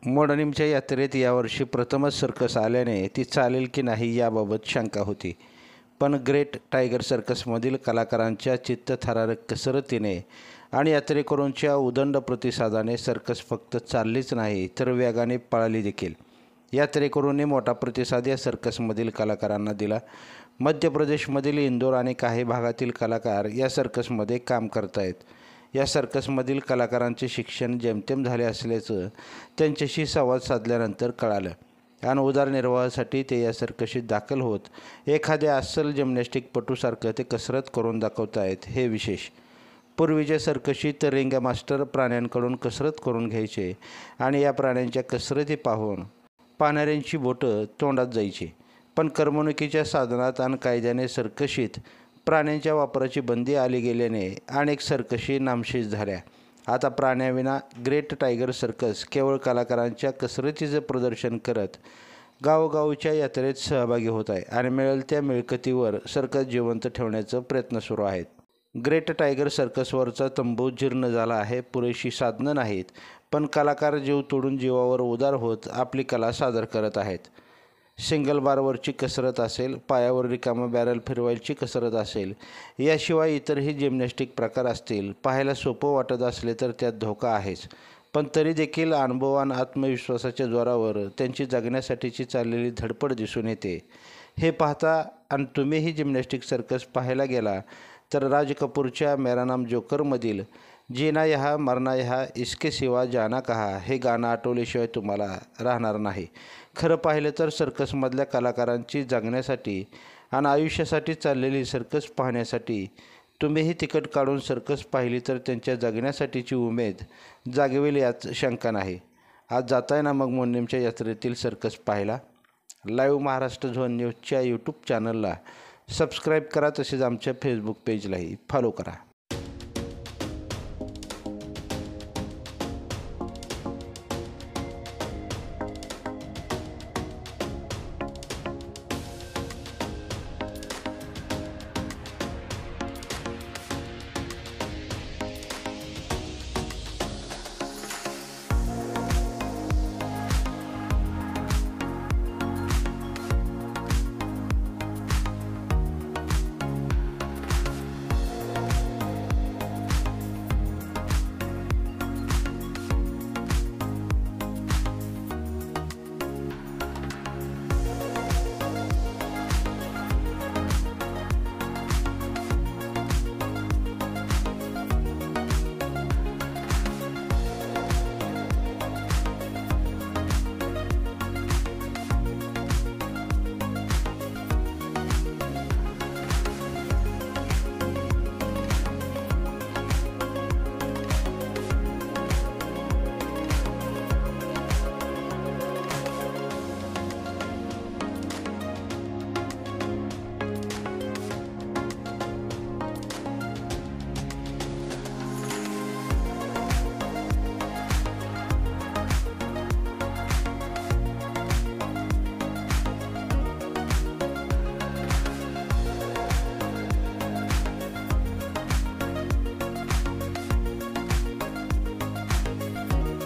मोडणीमच्या यात्रेत यावर्षी प्रथमच सर्कस आल्याने ती चालेल की नाही याबाबत शंका होती. पण ग्रेट टायगर सर्कसमधील कलाकारांच्या चित्तथरारक कसरतीने आणि यात्रेकरूंच्या उदंड प्रतिसादाने सर्कस फक्त चाललीच नाही तर वेगाने पळाली देखील. यात्रेकरूंनी मोठा प्रतिसाद या सर्कसमधील कलाकारांना दिला. मध्य प्रदेशमधील इंदोर आणि काही भागातील कलाकार या सर्कसमध्ये काम करतायत. या सर्कसमधील कलाकारांचे शिक्षण जेमतेम झाले असल्याचं त्यांच्याशी संवाद साधल्यानंतर कळालं आणि उदरनिर्वाहासाठी ते या सर्कशीत दाखल होत एखाद्या अस्सल जिम्नॅस्टिकपटूसारखं ते कसरत करून दाखवतायत हे विशेष. पूर्वीच्या सर्कशीत रिंग मास्टर प्राण्यांकडून कसरत करून घ्यायचे आणि या प्राण्यांच्या कसरती पाहून पाहणाऱ्यांची बोटं तोंडात जायची. पण करमणुकीच्या साधनात आणि कायद्याने सर्कशीत प्राण्यांच्या वापराची बंदी आली गेल्याने अनेक सर्कशी नामशेष झाल्या. आता प्राण्याविना ग्रेट टायगर सर्कस केवळ कलाकारांच्या कसरतीचं प्रदर्शन करत गावोगावच्या यात्रेत सहभागी होत आहे आणि मिळेल त्या मिळकतीवर सर्कस जिवंत ठेवण्याचा प्रयत्न सुरू आहेत. ग्रेट टायगर सर्कसवरचा तंबू जीर्ण झाला आहे. पुरेशी साधनं नाहीत, पण कलाकार जीव तोडून जीवावर उदार होत आपली कला सादर करत आहेत. सिंगल बारवरची कसरत असेल, पायावर रिकामं बॅरल फिरवायची कसरत असेल, याशिवाय इतरही जिम्नॅस्टिक प्रकार असतील. पाहायला सोपं वाटत असले तर त्यात धोका आहेच, पण तरी देखील अनुभव आणि आत्मविश्वासाच्या जोरावर त्यांची जगण्यासाठीची चाललेली धडपड दिसून येते. हे पाहता आणि तुम्हीही जिम्नॅस्टिक सर्कस पाहायला गेला तर राज कपूरच्या मेरा नाम जोकरमधील जीना यहाँ मरना यहाँ इसके सिवा जाना कहा हे गाणं आठवल्याशिवाय तुम्हाला राहणार नाही. खरं पाहिलं तर सर्कसमधल्या कलाकारांची जगण्यासाठी आणि आयुष्यासाठी चाललेली सर्कस पाहण्यासाठी तुम्हीही तिकीट काढून सर्कस पाहिली तर त्यांच्या जगण्यासाठीची उमेद जागवेल यात शंका नाही. आज जाताय ना मग मोडणीमच्या यात्रेतील सर्कस पाहायला? लाईव्ह महाराष्ट्र झोन न्यूजच्या यूट्यूब चॅनलला सबस्क्राईब करा, तसेच आमच्या फेसबुक पेजलाही फॉलो करा.